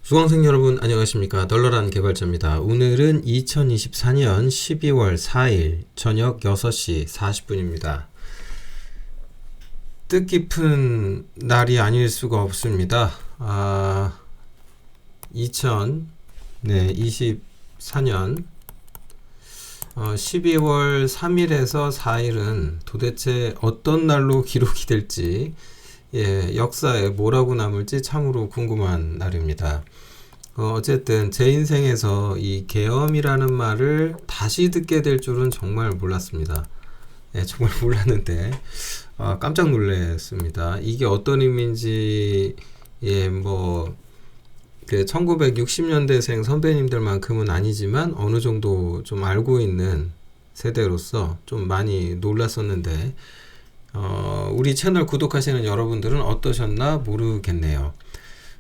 수강생 여러분 안녕하십니까. 널널한 개발자입니다. 오늘은 2024년 12월 4일 저녁 6시 40분입니다. 뜻깊은 날이 아닐 수가 없습니다. 2024년 12월 3일에서 4일은 도대체 어떤 날로 기록이 될지 역사에 뭐라고 남을지 참으로 궁금한 날입니다. 어쨌든 제 인생에서 이 계엄이라는 말을 다시 듣게 될 줄은 정말 몰랐습니다. 정말 몰랐는데 깜짝 놀랐습니다. 이게 어떤 의미인지 그 1960년대생 선배님들만큼은 아니지만 어느 정도 좀 알고 있는 세대로서 좀 많이 놀랐었는데 우리 채널 구독하시는 여러분들은 어떠셨나 모르겠네요.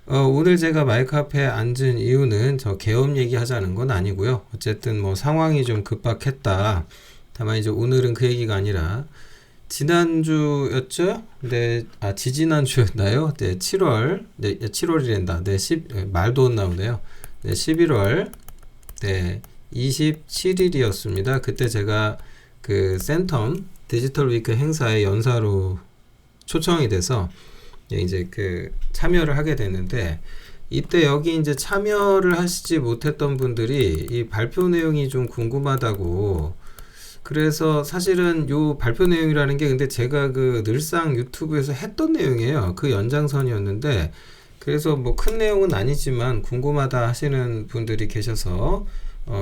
오늘 제가 마이크 앞에 앉은 이유는 저 계엄 얘기하자는 건 아니고요. 어쨌든 뭐 상황이 좀 급박했다. 다만 이제 오늘은 그 얘기가 아니라 지난주였죠? 네, 지지난주였나요? 네, 7월, 네, 7월이란다. 네, 말도 안 나오네요. 네, 11월, 네, 27일이었습니다. 그때 제가 그 센텀 디지털 위크 행사에 연사로 초청이 돼서 이제 그 참여를 하게 됐는데, 이때 여기 이제 참여를 하시지 못했던 분들이 이 발표 내용이 좀 궁금하다고, 그래서 사실은 요 발표 내용이라는 게 근데 제가 그 늘상 유튜브에서 했던 내용이에요. 그 연장선이었는데, 그래서 뭐 큰 내용은 아니지만 궁금하다 하시는 분들이 계셔서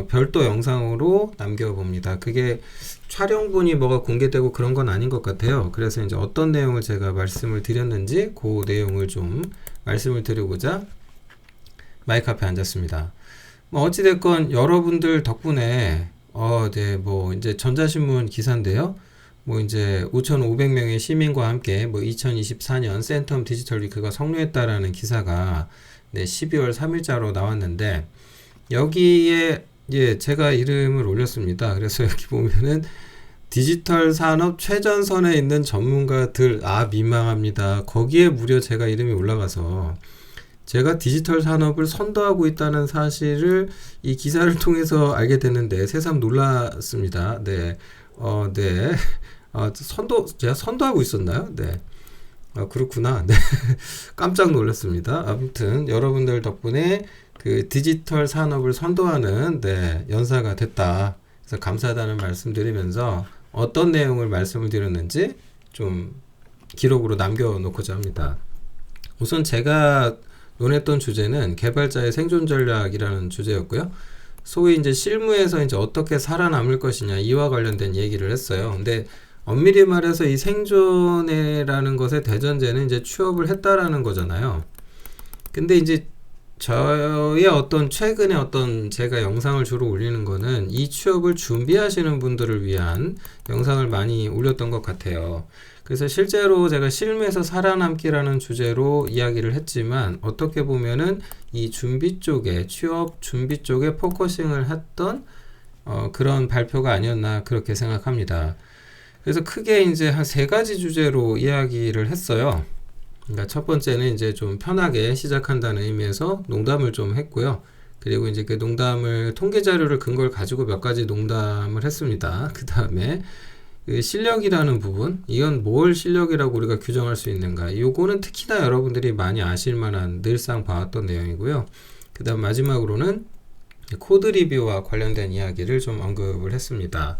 별도 영상으로 남겨봅니다. 그게 촬영본이 뭐가 공개되고 그런 건 아닌 것 같아요. 그래서 이제 어떤 내용을 제가 말씀을 드렸는지 그 내용을 좀 말씀을 드리고자 마이크 앞에 앉았습니다. 뭐 어찌됐건 여러분들 덕분에 네, 뭐 이제 전자신문 기사인데요. 뭐 이제 5,500명의 시민과 함께 뭐 2024년 센텀 디지털 위크가 성료했다라는 기사가 네, 12월 3일자로 나왔는데, 여기에 제가 이름을 올렸습니다. 그래서 여기 보면은 디지털 산업 최전선에 있는 전문가들, 민망합니다. 거기에 무려 제가 이름이 올라가서 제가 디지털 산업을 선도하고 있다는 사실을 이 기사를 통해서 알게 됐는데 새삼 놀랐습니다. 네. 네. 제가 선도하고 있었나요? 네. 그렇구나. 네. 깜짝 놀랐습니다. 아무튼 여러분들 덕분에 그 디지털 산업을 선도하는 연사가 됐다. 그래서 감사하다는 말씀드리면서 어떤 내용을 말씀을 드렸는지 좀 기록으로 남겨놓고자 합니다. 우선 제가 논했던 주제는 개발자의 생존 전략이라는 주제였고요. 소위 이제 실무에서 이제 어떻게 살아남을 것이냐, 이와 관련된 얘기를 했어요. 근데 엄밀히 말해서 이 생존이라는 것의 대전제는 이제 취업을 했다라는 거잖아요. 근데 이제 저의 최근에 제가 영상을 주로 올리는 거는 이 취업을 준비하시는 분들을 위한 영상을 많이 올렸던 것 같아요. 그래서 실제로 제가 실무에서 살아남기라는 주제로 이야기를 했지만, 어떻게 보면은 이 준비 쪽에, 취업 준비 쪽에 포커싱을 했던 그런 발표가 아니었나 그렇게 생각합니다. 그래서 크게 이제 한 3가지 주제로 이야기를 했어요. 그러니까 첫 번째는 이제 좀 편하게 시작한다는 의미에서 농담을 좀 했고요. 그리고 이제 그 농담을 통계 자료를 근거를 가지고 몇 가지 농담을 했습니다. 그 다음에 그 실력이라는 부분, 이건 뭘 실력이라고 우리가 규정할 수 있는가, 요거는 특히나 여러분들이 많이 아실 만한 늘상 봐왔던 내용이고요. 그 다음 마지막으로는 코드 리뷰와 관련된 이야기를 좀 언급을 했습니다.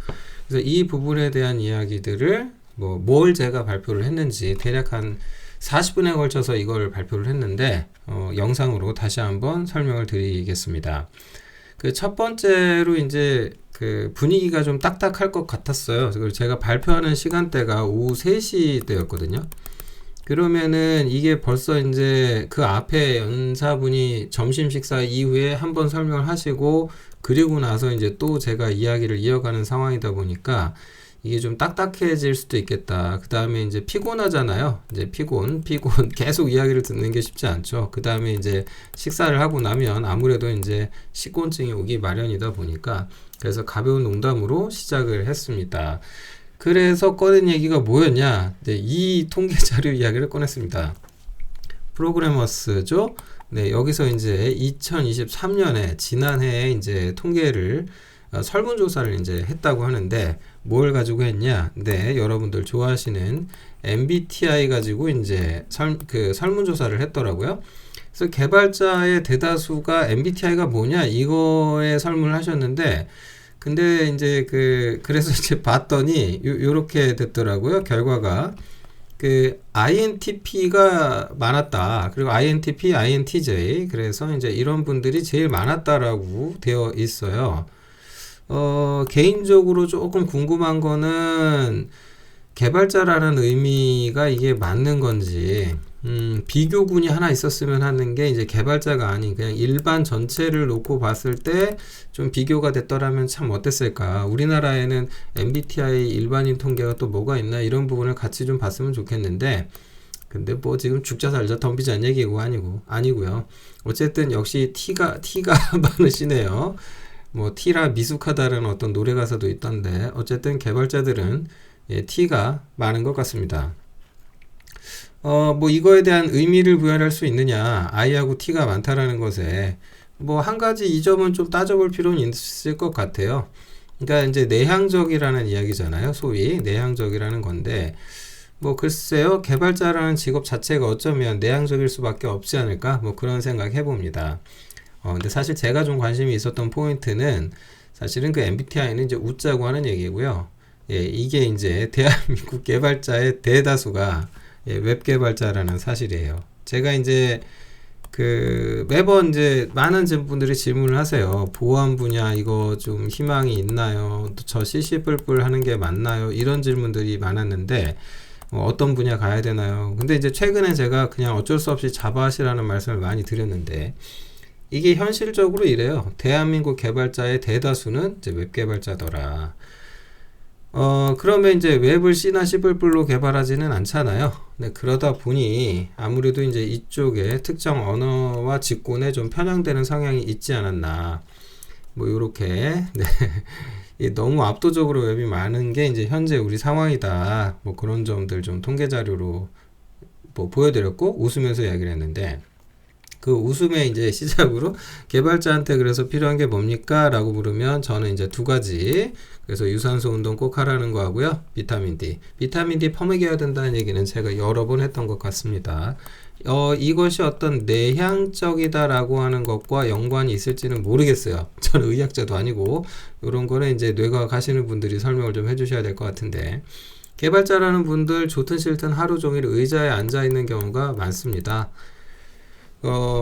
그래서 이 부분에 대한 이야기들을 뭘 제가 발표를 했는지 대략 한 40분에 걸쳐서 이걸 발표를 했는데, 영상으로 다시 한번 설명을 드리겠습니다. 그 첫 번째로 이제 그 분위기가 좀 딱딱할 것 같았어요. 그리고 제가 발표하는 시간대가 오후 3시 때였거든요. 그러면은 이게 벌써 이제 그 앞에 연사분이 점심 식사 이후에 한번 설명을 하시고, 그리고 나서 이제 또 제가 이야기를 이어가는 상황이다 보니까 이게 좀 딱딱해질 수도 있겠다. 그 다음에 이제 피곤하잖아요. 이제 피곤 계속 이야기를 듣는 게 쉽지 않죠. 그 다음에 이제 식사를 하고 나면 아무래도 이제 식곤증이 오기 마련이다 보니까, 그래서 가벼운 농담으로 시작을 했습니다. 그래서 꺼낸 얘기가 뭐였냐? 이 통계 자료 이야기를 꺼냈습니다. 프로그래머스죠. 네, 여기서 이제 2023년에 지난해에 이제 통계를 설문조사를 이제 했다고 하는데 뭘 가지고 했냐? 네, 여러분들 좋아하시는 MBTI 가지고 이제 설문조사를 했더라고요. 그래서 개발자의 대다수가 MBTI가 뭐냐 이거에 설문을 하셨는데 근데 이제 그래서 이제 봤더니 요렇게 됐더라고요. 결과가 INTP가 많았다. 그리고 INTP, INTJ. 그래서 이제 이런 분들이 제일 많았다라고 되어 있어요. 개인적으로 조금 궁금한 거는 개발자라는 의미가 이게 맞는 건지, 비교군이 하나 있었으면 하는 게 이제 개발자가 아닌 그냥 일반 전체를 놓고 봤을 때 좀 비교가 됐더라면 참 어땠을까. 우리나라에는 MBTI 일반인 통계가 또 뭐가 있나 이런 부분을 같이 좀 봤으면 좋겠는데 근데 뭐 지금 죽자 살자 덤비자는 얘기고 아니고요. 어쨌든 역시 T가 많으시네요. 뭐 T라 미숙하다라는 어떤 노래 가사도 있던데 어쨌든 개발자들은 T가 많은 것 같습니다. 뭐 이거에 대한 의미를 부여할 수 있느냐 I하고 T가 많다라는 것에 뭐 한 가지 이 점은 좀 따져볼 필요는 있을 것 같아요. 그러니까 이제 내향적이라는 이야기잖아요. 소위 내향적이라는 건데 뭐 글쎄요 개발자라는 직업 자체가 어쩌면 내향적일 수밖에 없지 않을까 뭐 그런 생각 해봅니다. 근데 사실 제가 좀 관심이 있었던 포인트는 사실은 그 MBTI는 이제 웃자고 하는 얘기고요. 이게 이제 대한민국 개발자의 대다수가 웹 개발자라는 사실이에요. 제가 이제 매번 이제 많은 분들이 질문을 하세요. 보안 분야 이거 좀 희망이 있나요? 저 CC++ 하는 게 맞나요? 이런 질문들이 많았는데 어떤 분야 가야 되나요? 근데 이제 최근에 제가 그냥 어쩔 수 없이 자바 하시라는 말씀을 많이 드렸는데 이게 현실적으로 이래요. 대한민국 개발자의 대다수는 이제 웹 개발자더라. 그러면 이제 웹을 C나 C++로 개발하지는 않잖아요. 네, 그러다 보니 아무래도 이제 이쪽에 특정 언어와 직군에 좀 편향되는 성향이 있지 않았나. 뭐 요렇게 네. 너무 압도적으로 웹이 많은 게 이제 현재 우리 상황이다. 뭐 그런 점들 좀 통계 자료로 뭐 보여드렸고 웃으면서 이야기를 했는데 그 웃음의 이제 시작으로 개발자한테 그래서 필요한 게 뭡니까? 라고 물으면 저는 이제 두 가지. 그래서 유산소 운동 꼭 하라는 거 하고요. 비타민 D. 비타민 D 퍼먹여야 된다는 얘기는 제가 여러 번 했던 것 같습니다. 이것이 어떤 내향적이다라고 하는 것과 연관이 있을지는 모르겠어요. 저는 의학자도 아니고 이런 거는 이제 뇌과학 하시는 분들이 설명을 좀 해주셔야 될 것 같은데 개발자라는 분들 좋든 싫든 하루 종일 의자에 앉아 있는 경우가 많습니다.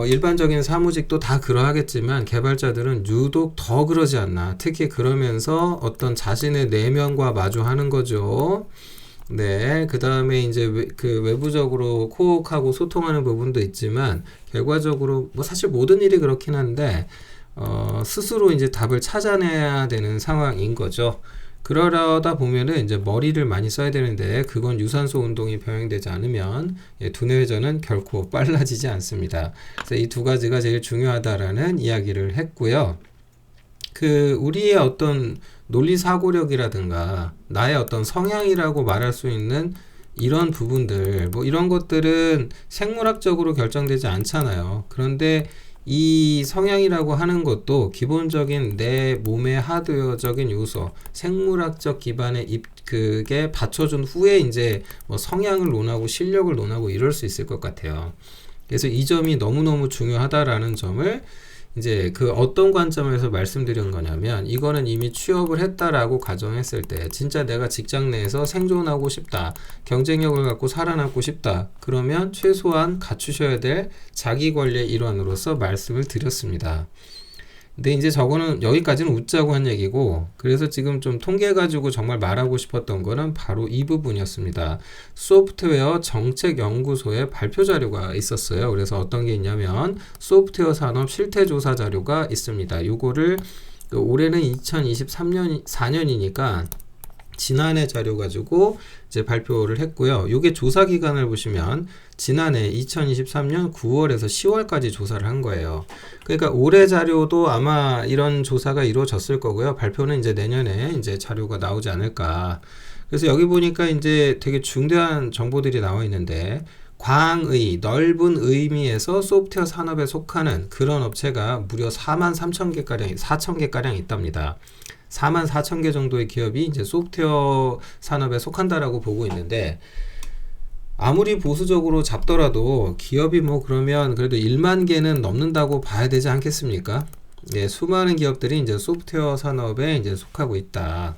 일반적인 사무직도 다 그러하겠지만 개발자들은 유독 더 그러지 않나. 특히 그러면서 어떤 자신의 내면과 마주하는 거죠. 네, 그 다음에 이제 외부적으로 코어하고 소통하는 부분도 있지만 결과적으로 뭐 사실 모든 일이 그렇긴 한데 스스로 이제 답을 찾아내야 되는 상황인 거죠. 그러다 보면은 이제 머리를 많이 써야 되는데 그건 유산소 운동이 병행되지 않으면 두뇌 회전은 결코 빨라지지 않습니다. 그래서 이 두 가지가 제일 중요하다라는 이야기를 했고요. 우리의 어떤 논리 사고력이라든가 나의 어떤 성향이라고 말할 수 있는 이런 부분들 뭐 이런 것들은 생물학적으로 결정되지 않잖아요. 그런데 이 성향이라고 하는 것도 기본적인 내 몸의 하드웨어적인 요소, 생물학적 기반의 그게 받쳐준 후에 이제 뭐 성향을 논하고 실력을 논하고 이럴 수 있을 것 같아요. 그래서 이 점이 너무너무 중요하다라는 점을 이제 어떤 관점에서 말씀드린 거냐면 이거는 이미 취업을 했다라고 가정했을 때 진짜 내가 직장 내에서 생존하고 싶다, 경쟁력을 갖고 살아남고 싶다, 그러면 최소한 갖추셔야 될 자기 관리의 일환으로서 말씀을 드렸습니다. 근데 이제 저거는 여기까지는 웃자고 한 얘기고 그래서 지금 좀 통계 가지고 정말 말하고 싶었던 거는 바로 이 부분이었습니다. 소프트웨어 정책연구소의 발표 자료가 있었어요. 그래서 어떤 게 있냐면 소프트웨어 산업 실태조사 자료가 있습니다. 요거를 올해는 2023년 4년이니까 지난해 자료 가지고 이제 발표를 했고요. 요게 조사 기간을 보시면 지난해 2023년 9월에서 10월까지 조사를 한 거예요. 그러니까 올해 자료도 아마 이런 조사가 이루어졌을 거고요. 발표는 이제 내년에 이제 자료가 나오지 않을까. 그래서 여기 보니까 이제 되게 중대한 정보들이 나와 있는데 광의, 넓은 의미에서 소프트웨어 산업에 속하는 그런 업체가 무려 43,000개가량, 4,000개가량 있답니다. 44,000개 정도의 기업이 이제 소프트웨어 산업에 속한다라고 보고 있는데, 아무리 보수적으로 잡더라도 기업이 뭐 그러면 그래도 1만 개는 넘는다고 봐야 되지 않겠습니까? 예, 수많은 기업들이 이제 소프트웨어 산업에 이제 속하고 있다.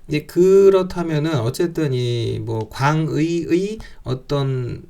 이제 그렇다면은 어쨌든 이 뭐 광의의 어떤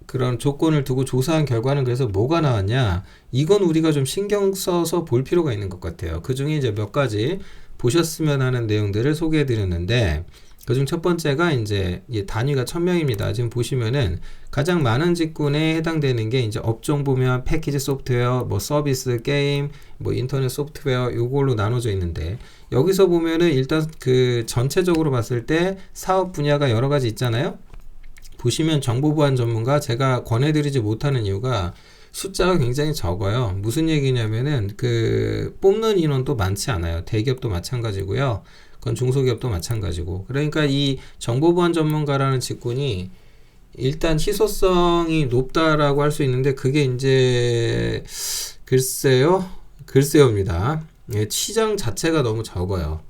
그런 조건을 두고 조사한 결과는 그래서 뭐가 나왔냐? 이건 우리가 좀 신경 써서 볼 필요가 있는 것 같아요. 그 중에 이제 몇 가지 보셨으면 하는 내용들을 소개해 드렸는데, 그중 첫 번째가 이제 단위가 1000명입니다. 지금 보시면은 가장 많은 직군에 해당되는 게 이제 업종 보면 패키지 소프트웨어, 뭐 서비스, 게임, 뭐 인터넷 소프트웨어 요걸로 나눠져 있는데, 여기서 보면은 일단 그 전체적으로 봤을 때 사업 분야가 여러 가지 있잖아요. 보시면 정보보안 전문가 제가 권해드리지 못하는 이유가 숫자가 굉장히 적어요. 무슨 얘기냐면은 그 뽑는 인원도 많지 않아요. 대기업도 마찬가지고요. 그건 중소기업도 마찬가지고. 그러니까 이 정보보안 전문가라는 직군이 일단 희소성이 높다라고 할 수 있는데, 그게 이제 글쎄요입니다. 예, 시장 자체가 너무 적어요.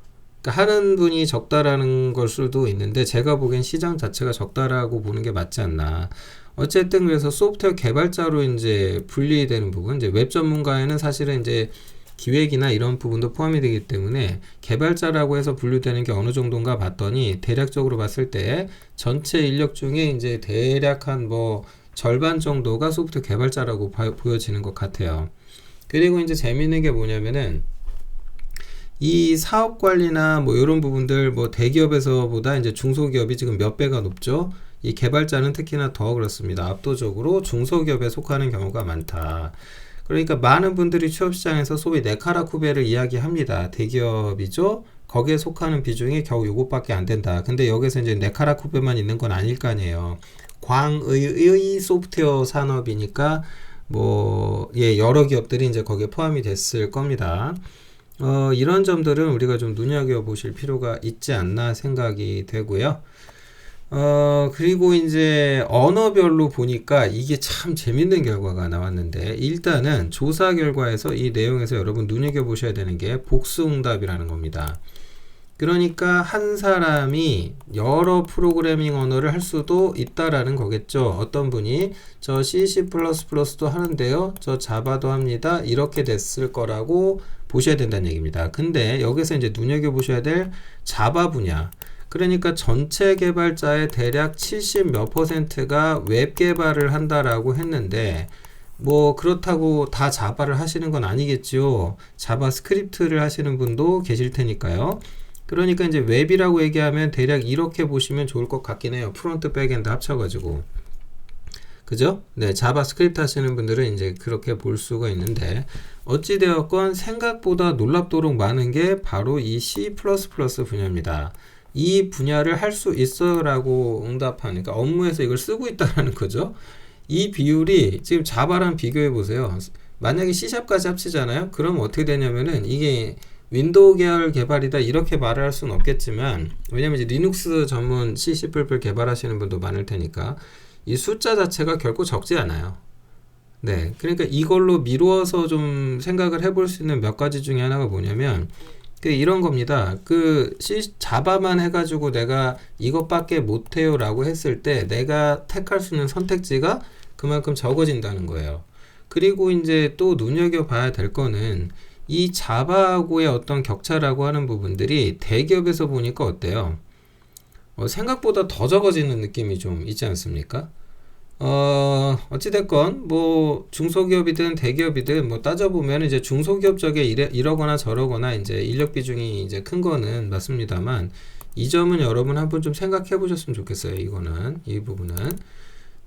그러니까 하는 분이 적다라는 걸 수도 있는데, 제가 보기엔 시장 자체가 적다라고 보는 게 맞지 않나. 어쨌든 그래서 소프트웨어 개발자로 이제 분리되는 부분, 이제 웹 전문가에는 사실은 이제 기획이나 이런 부분도 포함이 되기 때문에 개발자라고 해서 분류되는 게 어느 정도인가 봤더니, 대략적으로 봤을 때 전체 인력 중에 이제 대략 한 뭐 절반 정도가 소프트웨어 개발자라고 보여지는 것 같아요. 그리고 이제 재미있는 게 뭐냐면은, 이 사업 관리나 뭐 이런 부분들, 뭐 대기업에서보다 이제 중소기업이 지금 몇 배가 높죠. 이 개발자는 특히나 더 그렇습니다. 압도적으로 중소기업에 속하는 경우가 많다. 그러니까 많은 분들이 취업시장에서 소위 네카라쿠베를 이야기합니다. 대기업이죠. 거기에 속하는 비중이 겨우 요것밖에 안 된다. 근데 여기서 이제 네카라쿠베만 있는 건 아닐 거 아니에요. 광의의 소프트웨어 산업이니까 뭐 여러 기업들이 이제 거기에 포함이 됐을 겁니다. 이런 점들은 우리가 좀 눈여겨보실 필요가 있지 않나 생각이 되고요. 그리고 이제 언어별로 보니까 이게 참 재밌는 결과가 나왔는데, 일단은 조사 결과에서 이 내용에서 여러분 눈여겨보셔야 되는 게 복수응답이라는 겁니다. 그러니까 한 사람이 여러 프로그래밍 언어를 할 수도 있다라는 거겠죠. 어떤 분이 저 C, C++도 하는데요, 저 자바도 합니다, 이렇게 됐을 거라고 보셔야 된다는 얘기입니다. 근데 여기서 이제 눈여겨보셔야 될 자바 분야, 그러니까 전체 개발자의 대략 70 몇 %가 웹 개발을 한다라고 했는데, 뭐 그렇다고 다 자바를 하시는 건 아니겠죠. 자바스크립트를 하시는 분도 계실 테니까요. 그러니까 이제 웹이라고 얘기하면 대략 이렇게 보시면 좋을 것 같긴 해요. 프론트 백엔드 합쳐가지고. 그죠? 네, 자바스크립트 하시는 분들은 이제 그렇게 볼 수가 있는데, 어찌되었건 생각보다 놀랍도록 많은 게 바로 이 C++ 분야입니다. 이 분야를 할 수 있어 라고 응답하니까 업무에서 이걸 쓰고 있다는 거죠. 이 비율이 지금 자바랑 비교해 보세요. 만약에 C샵까지 합치잖아요. 그럼 어떻게 되냐면은 이게 윈도우 계열 개발이다 이렇게 말을 할 수는 없겠지만, 왜냐면 이제 리눅스 전문 C++ 개발하시는 분도 많을 테니까 이 숫자 자체가 결코 적지 않아요. 네, 그러니까 이걸로 미루어서 좀 생각을 해볼 수 있는 몇 가지 중에 하나가 뭐냐면, 이런 겁니다. 자바만 해가지고 내가 이것밖에 못해요 라고 했을 때 내가 택할 수 있는 선택지가 그만큼 적어진다는 거예요. 그리고 이제 또 눈여겨봐야 될 거는 이 자바하고의 어떤 격차라고 하는 부분들이 대기업에서 보니까 어때요? 생각보다 더 적어지는 느낌이 좀 있지 않습니까? 어찌됐건 뭐 중소기업이든 대기업이든 뭐 따져보면 이제 중소기업 쪽에 이러거나 저러거나 이제 인력 비중이 이제 큰 거는 맞습니다만, 이 점은 여러분 한번 좀 생각해 보셨으면 좋겠어요. 이 부분은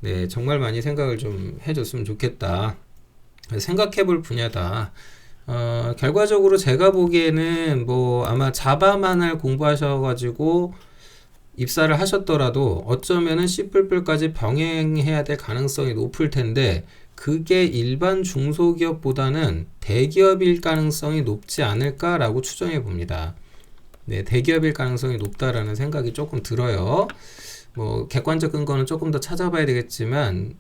네, 정말 많이 생각을 좀 해줬으면 좋겠다. 생각해 볼 분야다. 결과적으로 제가 보기에는 뭐 아마 자바만을 공부하셔가지고 입사를 하셨더라도 어쩌면은 C++까지 병행해야 될 가능성이 높을 텐데, 그게 일반 중소기업보다는 대기업일 가능성이 높지 않을까라고 추정해 봅니다. 네, 대기업일 가능성이 높다라는 생각이 조금 들어요. 뭐 객관적 근거는 조금 더 찾아봐야 되겠지만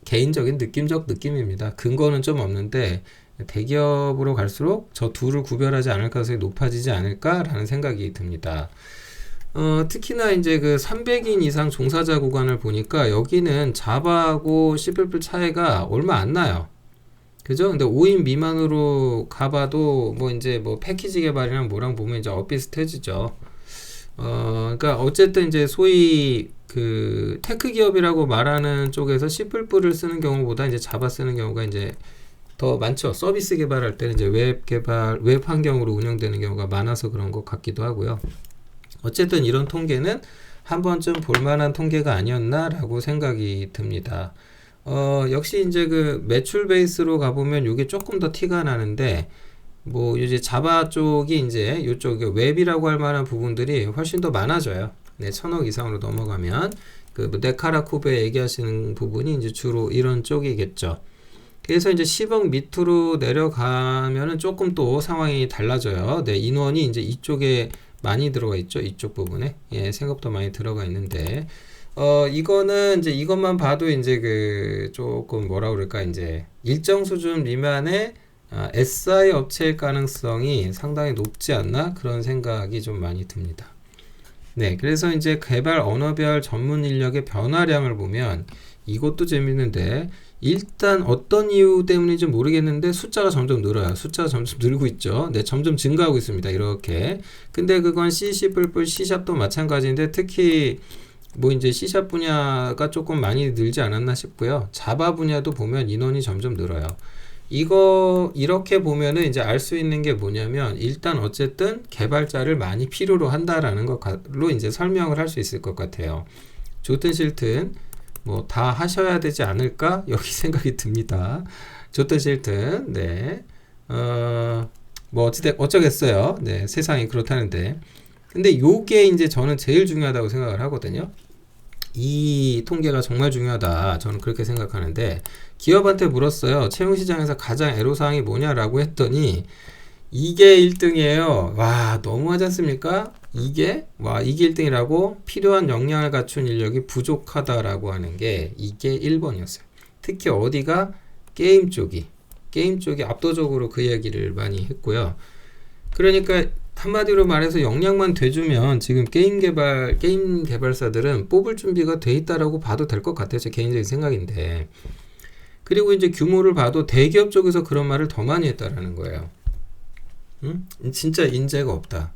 개인적인 느낌적 느낌입니다. 근거는 좀 없는데 대기업으로 갈수록 저 둘을 구별하지 않을 가능성이 높아지지 않을까라는 생각이 듭니다. 특히나 이제 그 300인 이상 종사자 구간을 보니까 여기는 자바하고 C++ 차이가 얼마 안 나요. 그죠? 근데 5인 미만으로 가봐도 뭐 이제 뭐 패키지 개발이랑 뭐랑 보면 이제 엇비슷해지죠. 그러니까 어쨌든 이제 소위 그 테크 기업이라고 말하는 쪽에서 C++를 쓰는 경우보다 이제 자바 쓰는 경우가 이제 더 많죠. 서비스 개발할 때는 이제 웹 개발, 웹 환경으로 운영되는 경우가 많아서 그런 것 같기도 하고요. 어쨌든 이런 통계는 한 번쯤 볼만한 통계가 아니었나라고 생각이 듭니다. 역시 이제 그 매출 베이스로 가보면 이게 조금 더 티가 나는데, 뭐 이제 자바 쪽이 이제 이쪽 웹이라고 할 만한 부분들이 훨씬 더 많아져요. 네, 1000억 이상으로 넘어가면 그 네카라 쿠베 얘기하시는 부분이 이제 주로 이런 쪽이겠죠. 그래서 이제 10억 밑으로 내려가면은 조금 또 상황이 달라져요. 네, 인원이 이제 이쪽에 많이 들어가 있죠. 이쪽 부분에. 예, 생각보다 많이 들어가 있는데, 이거는 이제 이것만 봐도 이제 그 조금 뭐라 그럴까, 이제 일정 수준 미만의 SI 업체일 가능성이 상당히 높지 않나? 그런 생각이 좀 많이 듭니다. 네, 그래서 이제 개발 언어별 전문 인력의 변화량을 보면 이것도 재밌는데, 일단 어떤 이유 때문인지 모르겠는데 숫자가 점점 늘어요. 숫자가 점점 늘고 있죠. 네, 점점 증가하고 있습니다. 이렇게. 근데 그건 C++, C샵도 마찬가지인데 특히 뭐 이제 C샵 분야가 조금 많이 늘지 않았나 싶고요. 자바 분야도 보면 인원이 점점 늘어요. 이거 이렇게 보면은 이제 알 수 있는 게 뭐냐면 일단 어쨌든 개발자를 많이 필요로 한다라는 것로 이제 설명을 할 수 있을 것 같아요. 좋든 싫든 뭐 다 하셔야 되지 않을까? 여기 생각이 듭니다. 좋든 싫든, 네. 뭐 어쩌겠어요. 네, 세상이 그렇다는데. 근데 요게 이제 저는 제일 중요하다고 생각을 하거든요. 이 통계가 정말 중요하다. 저는 그렇게 생각하는데, 기업한테 물었어요. 채용시장에서 가장 애로사항이 뭐냐라고 했더니, 이게 1등이에요. 와, 너무하지 않습니까? 이게 1등이라고 필요한 역량을 갖춘 인력이 부족하다라고 하는 게 이게 1번이었어요. 특히 어디가 게임 쪽이 압도적으로 그 얘기를 많이 했고요. 그러니까 한마디로 말해서 역량만 돼주면 지금 게임 개발사들은 뽑을 준비가 돼 있다라고 봐도 될 것 같아요. 제 개인적인 생각인데. 그리고 이제 규모를 봐도 대기업 쪽에서 그런 말을 더 많이 했다라는 거예요. 진짜 인재가 없다.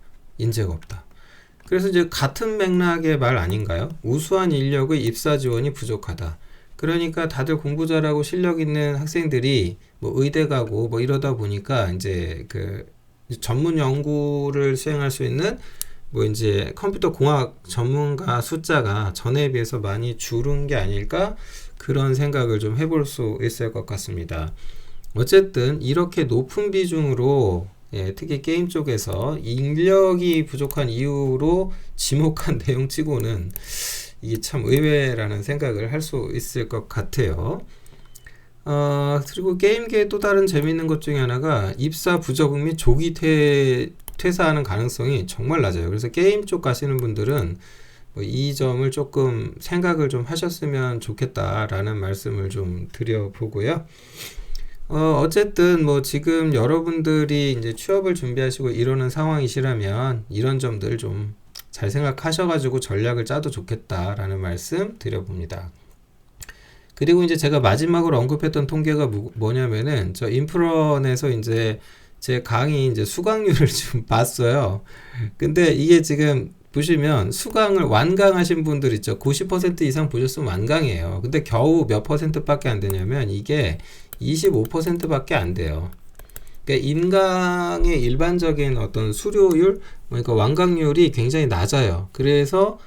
그래서 이제 같은 맥락의 말 아닌가요? 우수한 인력의 입사 지원이 부족하다. 그러니까 다들 공부 잘하고 실력 있는 학생들이 뭐 의대 가고 뭐 이러다 보니까 이제 그 전문 연구를 수행할 수 있는 뭐 이제 컴퓨터 공학 전문가 숫자가 전에 비해서 많이 줄은 게 아닐까? 그런 생각을 좀 해볼 수 있을 것 같습니다. 어쨌든 이렇게 높은 비중으로 특히 게임 쪽에서 인력이 부족한 이유로 지목한 내용치고는 이게 참 의외라는 생각을 할 수 있을 것 같아요. 그리고 게임계의 또 다른 재미있는 것 중에 하나가 입사 부적응 및 조기 퇴사하는 가능성이 정말 낮아요. 그래서 게임 쪽 가시는 분들은 뭐 이 점을 조금 생각을 좀 하셨으면 좋겠다라는 말씀을 좀 드려보고요. 어쨌든 뭐 지금 여러분들이 이제 취업을 준비하시고 이러는 상황이시라면 이런 점들 좀 잘 생각하셔가지고 전략을 짜도 좋겠다라는 말씀 드려봅니다. 그리고 이제 제가 마지막으로 언급했던 통계가 뭐냐면은 저 인프런에서 이제 제 강의 이제 수강률을 좀 봤어요. 근데 이게 지금 보시면 수강을 완강하신 분들 있죠. 90% 이상 보셨으면 완강이에요. 근데 겨우 몇 %밖에 안 되냐면 이게 25%밖에 안 돼요. 그러니까 인강의 일반적인 어떤 수료율, 그러니까 완강률이 굉장히 낮아요. 그래서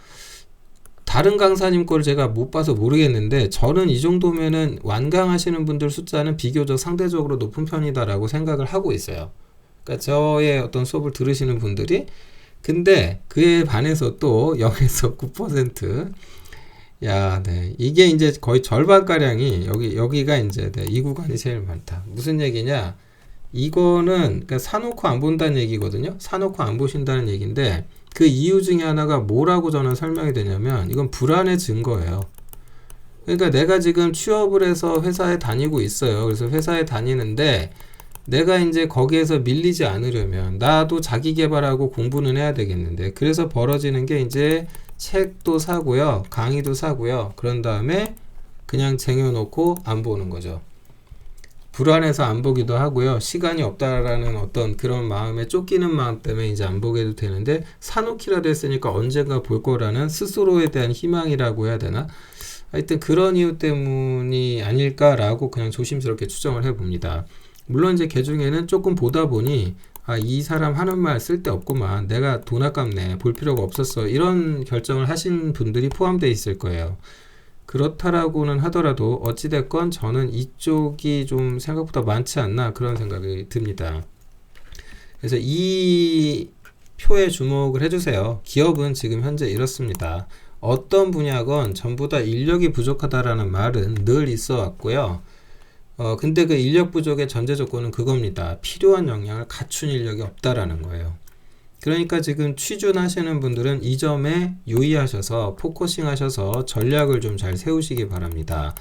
다른 강사님 거를 제가 못 봐서 모르겠는데 저는 이 정도면은 완강하시는 분들 숫자는 비교적 상대적으로 높은 편이다라고 생각을 하고 있어요. 그러니까 저의 어떤 수업을 들으시는 분들이 근데 그에 반해서 또 0에서 9% 야, 네. 이게 이제 거의 절반가량이 여기가 이제 네, 이 구간이 제일 많다. 무슨 얘기냐? 이거는 그러니까 사놓고 안 본다는 얘기거든요. 사놓고 안 보신다는 얘기인데 그 이유 중에 하나가 뭐라고 저는 설명이 되냐면 이건 불안해진 거예요. 그러니까 내가 지금 취업을 해서 회사에 다니고 있어요. 그래서 회사에 다니는데 내가 이제 거기에서 밀리지 않으려면 나도 자기 개발하고 공부는 해야 되겠는데, 그래서 벌어지는 게 이제 책도 사고요, 강의도 사고요. 그런 다음에 그냥 쟁여놓고 안 보는 거죠. 불안해서 안 보기도 하고요. 시간이 없다라는 어떤 그런 마음에 쫓기는 마음 때문에 이제 안 보게 도 되는데, 사놓기라도 했으니까 언젠가 볼 거라는 스스로에 대한 희망이라고 해야 되나? 하여튼 그런 이유 때문이 아닐까라고 그냥 조심스럽게 추정을 해봅니다. 물론 이제 개 중에는 조금 보다 보니 이 사람 하는 말 쓸데없구만, 내가 돈 아깝네, 볼 필요가 없었어, 이런 결정을 하신 분들이 포함되어 있을 거예요. 그렇다라고는 하더라도 어찌됐건 저는 이쪽이 좀 생각보다 많지 않나 그런 생각이 듭니다. 그래서 이 표에 주목을 해주세요. 기업은 지금 현재 이렇습니다. 어떤 분야건 전부 다 인력이 부족하다라는 말은 늘 있어 왔고요. 근데 그 인력 부족의 전제 조건은 그겁니다. 필요한 역량을 갖춘 인력이 없다라는 거예요. 그러니까 지금 취준하시는 분들은 이 점에 유의하셔서 포커싱 하셔서 전략을 좀 잘 세우시기 바랍니다.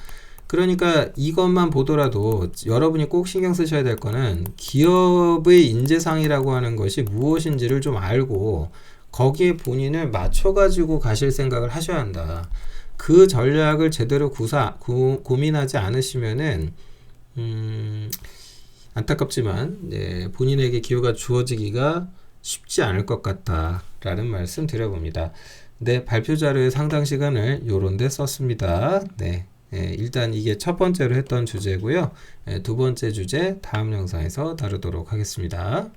그러니까 이것만 보더라도 여러분이 꼭 신경 쓰셔야 될 거는 기업의 인재상이라고 하는 것이 무엇인지를 좀 알고 거기에 본인을 맞춰가지고 가실 생각을 하셔야 한다. 그 전략을 제대로 고민하지 않으시면은 안타깝지만 본인에게 기회가 주어지기가 쉽지 않을 것 같다라는 말씀 드려봅니다. 네, 발표 자료의 상당 시간을 요런 데 썼습니다. 일단 이게 첫 번째로 했던 주제고요. 두 번째 주제 다음 영상에서 다루도록 하겠습니다.